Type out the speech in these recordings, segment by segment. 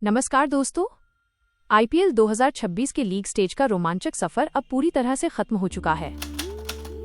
नमस्कार दोस्तों। आईपीएल 2026 के लीग स्टेज का रोमांचक सफर अब पूरी तरह से खत्म हो चुका है।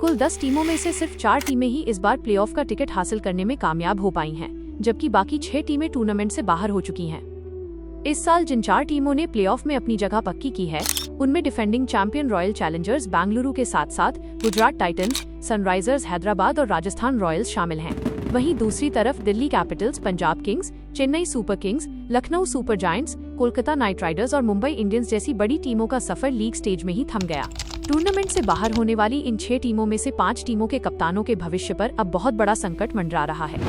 कुल 10 टीमों में से सिर्फ 4 टीमें ही इस बार प्लेऑफ का टिकट हासिल करने में कामयाब हो पाई हैं, जबकि बाकी 6 टीमें टूर्नामेंट से बाहर हो चुकी हैं। इस साल जिन 4 टीमों ने प्लेऑफ में अपनी जगह पक्की की है, उनमें defending champion royal Challengers Bengaluru के साथ साथ गुजरात टाइटंस, सनराइजर्स हैदराबाद और राजस्थान रॉयल्स शामिल हैं। वहीं दूसरी तरफ Delhi Capitals, Punjab Kings, Chennai super Kings, Lucknow super giants, Kolkata night Riders और मुंबई इंडियंस जैसी बड़ी टीमों का सफर लीग स्टेज में ही थम गया। टूर्नामेंट से बाहर होने वाली इन 6 टीमों में से 5 टीमों के कप्तानों के भविष्य पर अब बहुत बड़ा संकट मंडरा रहा है।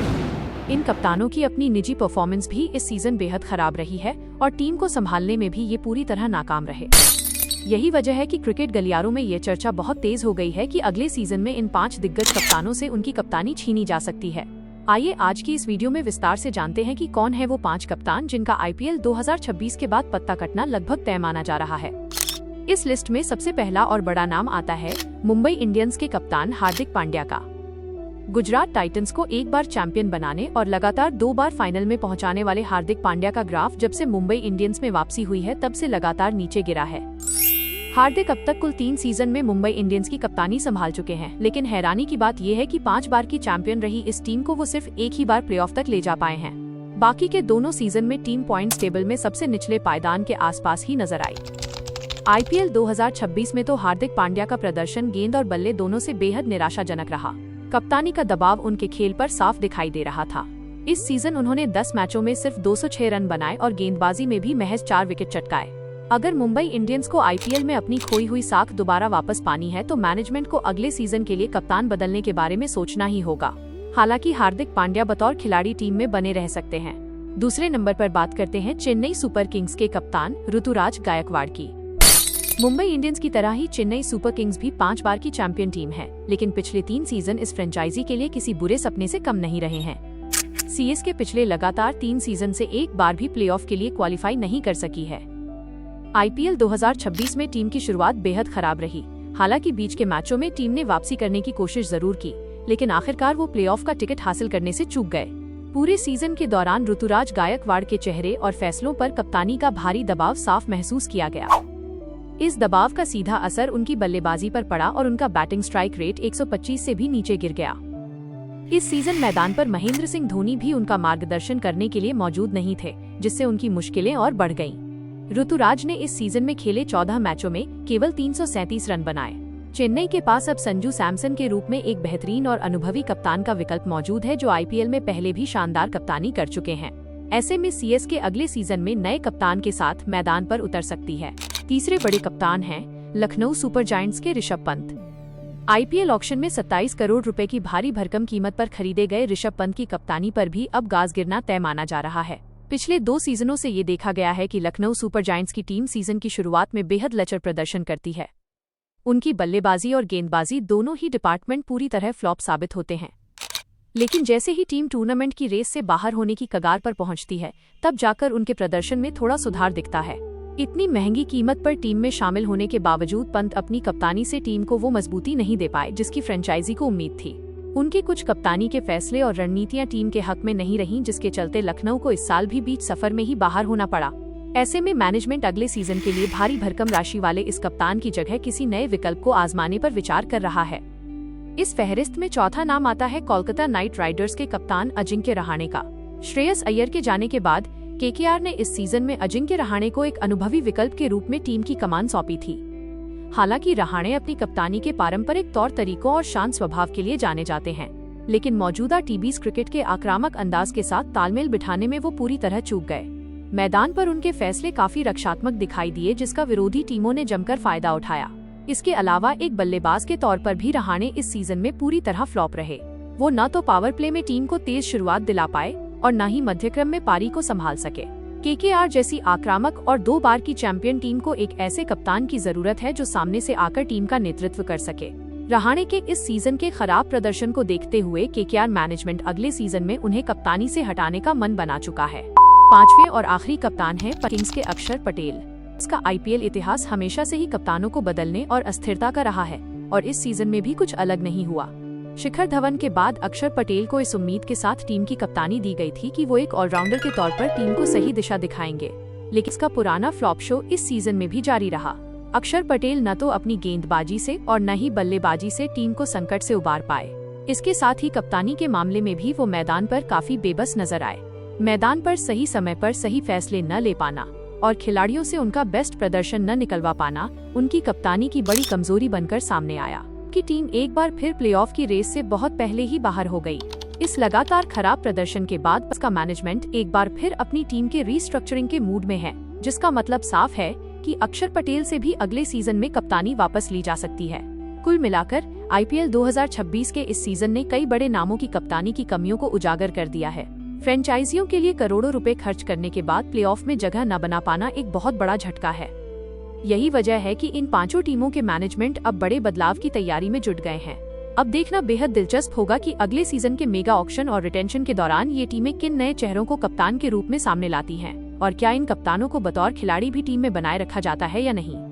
इन कप्तानों की अपनी निजी परफॉर्मेंस भी इस सीजन बेहद खराब रही है और टीम को संभालने में भी ये पूरी तरह नाकाम रहे। यही वजह है कि क्रिकेट गलियारों में ये चर्चा बहुत तेज हो गई है कि अगले सीजन में इन 5 दिग्गज कप्तानों से उनकी कप्तानी छीनी जा सकती है। आइए आज की इस वीडियो में विस्तार से जानते हैं कि कौन है वो 5 कप्तान जिनका आईपीएल 2026 के बाद पत्ता कटना लगभग तय माना जा रहा है। इस लिस्ट में सबसे पहला और बड़ा नाम आता है मुंबई इंडियंस के कप्तान हार्दिक पांड्या का। गुजरात टाइटंस को एक बार चैंपियन बनाने और लगातार 2 बार फाइनल में पहुंचाने वाले हार्दिक पांड्या का ग्राफ जब से मुंबई इंडियंस में वापसी हुई है तब से लगातार नीचे गिरा है। हार्दिक अब तक कुल 3 सीजन में मुंबई इंडियंस की कप्तानी संभाल चुके हैं, लेकिन हैरानी की बात यह है कि 5 बार की चैंपियन रही इस टीम को वो सिर्फ एक ही बार प्लेऑफ तक ले जा पाए हैं। बाकी के दोनों सीजन में टीम पॉइंट्स टेबल में सबसे निचले पायदान के आसपास ही नजर आई। आईपीएल 2026 में तो हार्दिक पांड्या का प्रदर्शन गेंद और बल्ले दोनों से बेहद निराशाजनक रहा। कप्तानी का दबाव उनके खेल पर साफ दिखाई दे रहा था। इस सीजन उन्होंने 10 मैचों में सिर्फ 206 रन बनाए और गेंदबाजी में भी महज 4 विकेट चटकाए। अगर मुंबई इंडियंस को आईपीएल में अपनी खोई हुई साख दोबारा वापस पानी है तो मैनेजमेंट को अगले सीजन के लिए कप्तान बदलने के बारे में सोचना ही होगा। हालांकि हार्दिक पांड्या बतौर खिलाड़ी टीम में बने रह सकते हैं। दूसरे नंबर पर बात करते हैं चेन्नई सुपर किंग्स के कप्तान ऋतुराज गायकवाड़ की। मुंबई इंडियंस की तरह ही चेन्नई सुपर किंग्स भी 5 बार की चैंपियन टीम है, लेकिन पिछले 3 सीजन इस फ्रेंचाइजी के लिए किसी बुरे सपने से कम नहीं रहे हैं। सीएसके पिछले लगातार 3 सीजन से एक बार भी प्लेऑफ के लिए क्वालिफाई नहीं कर सकी है। आईपीएल 2026 में टीम की शुरुआत बेहद खराब रही। हालांकि बीच के मैचों में टीम ने वापसी करने की कोशिश जरूर की, लेकिन आखिरकार वो प्लेऑफ का टिकट हासिल करने से चूक गए। पूरे सीजन के दौरान ऋतुराज गायकवाड़ के चेहरे और फैसलों पर कप्तानी का भारी दबाव साफ महसूस किया गया। इस दबाव का सीधा असर उनकी बल्लेबाजी पर पड़ा और उनका बैटिंग स्ट्राइक रेट 125 से भी नीचे गिर गया। इस सीजन मैदान पर महेंद्र सिंह धोनी भी उनका मार्गदर्शन करने के लिए मौजूद नहीं थे, जिससे उनकी मुश्किलें और बढ़ गईं। ऋतुराज ने इस सीजन में खेले 14 मैचों में केवल 337 रन बनाए। चेन्नई के पास अब संजू सैमसन के रूप में एक बेहतरीन और अनुभवी कप्तान का विकल्प मौजूद है, जो आईपीएल में पहले भी शानदार कप्तानी कर चुके हैं। ऐसे में सीएसके अगले सीजन में नए कप्तान के साथ मैदान पर उतर सकती है। तीसरे बड़े कप्तान हैं लखनऊ सुपर जायंट्स के ऋषभ पंत। आईपीएल ऑक्शन में 27 करोड़ रुपए की भारी भरकम कीमत पर खरीदे गए ऋषभ पंत की कप्तानी पर भी अब गाज गिरना तय माना जा रहा है। पिछले 2 सीजनों से ये देखा गया है कि लखनऊ सुपर जायंट्स की टीम सीजन की शुरुआत में बेहद लचर प्रदर्शन करती है। उनकी बल्लेबाजी और गेंदबाजी दोनों ही डिपार्टमेंट पूरी तरह फ्लॉप साबित होते हैं, लेकिन जैसे ही टीम टूर्नामेंट की रेस से बाहर होने की कगार पर पहुंचती है, तब जाकर उनके प्रदर्शन में थोड़ा सुधार दिखता है। इतनी महंगी कीमत पर टीम में शामिल होने के बावजूद पंत अपनी कप्तानी से टीम को वो मजबूती नहीं दे पाए जिसकी फ्रेंचाइजी को उम्मीद थी। उनके कुछ कप्तानी के फैसले और रणनीतियां टीम के हक में नहीं रहीं, जिसके चलते लखनऊ को इस साल भी बीच सफर में ही बाहर होना पड़ा। ऐसे में मैनेजमेंट अगले सीजन के लिए भारी भरकम राशि वाले इस कप्तान की जगह किसी नए विकल्प को आजमाने पर विचार कर रहा है। इस फहरिस्त में चौथा नाम आता है कोलकाता नाइट राइडर्स के कप्तान अजिंक्य रहाणे का। श्रेयस अय्यर के जाने के बाद केकेआर ने इस सीजन में अजिंक्य रहाणे को एक अनुभवी विकल्प के रूप में टीम की कमान सौंपी थी। हालांकि रहाणे अपनी कप्तानी के पारंपरिक तौर तरीकों और शांत स्वभाव के लिए जाने जाते हैं, लेकिन मौजूदा टीबीज क्रिकेट के आक्रामक अंदाज के साथ तालमेल बिठाने में वो पूरी तरह चूक गए। मैदान पर उनके फैसले काफी रक्षात्मक दिखाई दिए, जिसका विरोधी टीमों ने जमकर फायदा उठाया। इसके अलावा एक बल्लेबाज के तौर पर भी रहाणे इस सीजन में पूरी तरह फ्लॉप रहे। वो न तो पावर प्ले में टीम को तेज शुरुआत दिला पाए और न ही मध्यक्रम में पारी को संभाल सके। केकेआर जैसी आक्रामक और 2 बार की चैंपियन टीम को एक ऐसे कप्तान की जरूरत है जो सामने से आकर टीम का नेतृत्व कर सके। रहाणे के इस सीजन के खराब प्रदर्शन को देखते हुए केकेआर मैनेजमेंट अगले सीजन में उन्हें कप्तानी से हटाने का मन बना चुका है। 5वें और आखिरी कप्तान है किंग्स के अक्षर पटेल। इसका आईपीएल इतिहास हमेशा से ही कप्तानों को बदलने और अस्थिरता का रहा है और इस सीजन में भी कुछ अलग नहीं हुआ। शिखर धवन के बाद अक्षर पटेल को इस उम्मीद के साथ टीम की कप्तानी दी गई थी कि वो एक ऑलराउंडर के तौर पर टीम को सही दिशा दिखाएंगे। लेकिन इसका पुराना फ्लॉप शो इस सीजन में भी जारी रहा। अक्षर पटेल न तो अपनी गेंदबाजी से और न ही बल्लेबाजी से टीम को संकट से उबार पाए। इसके साथ ही कप्तानी के मामले में भी वो मैदान पर काफी बेबस नजर आए। मैदान पर सही समय पर सही फैसले न ले पाना और खिलाड़ियों से उनका बेस्ट प्रदर्शन न निकलवा पाना उनकी कप्तानी की बड़ी कमजोरी बनकर सामने आया कि टीम एक बार फिर प्लेऑफ की रेस से बहुत पहले ही बाहर हो गई। इस लगातार खराब प्रदर्शन के बाद उसका मैनेजमेंट एक बार फिर अपनी टीम के रीस्ट्रक्चरिंग के मूड में है, जिसका मतलब साफ है कि अक्षर पटेल से भी अगले सीजन में कप्तानी वापस ली जा सकती है। कुल मिलाकर आईपीएल 2026 के इस सीजन ने कई बड़े नामों की कप्तानी की कमियों को उजागर कर दिया है। फ्रेंचाइजियों के लिए करोड़ों रुपए खर्च करने के बाद प्लेऑफ में जगह न बना पाना एक बहुत बड़ा झटका है। यही वजह है कि इन पांचों टीमों के मैनेजमेंट अब बड़े बदलाव की तैयारी में जुट गए हैं। अब देखना बेहद दिलचस्प होगा कि अगले सीजन के मेगा ऑक्शन और रिटेंशन के दौरान ये टीमें किन नए चेहरों को कप्तान के रूप में सामने लाती हैं और क्या इन कप्तानों को बतौर खिलाड़ी भी टीम में बनाए रखा जाता है या नहीं।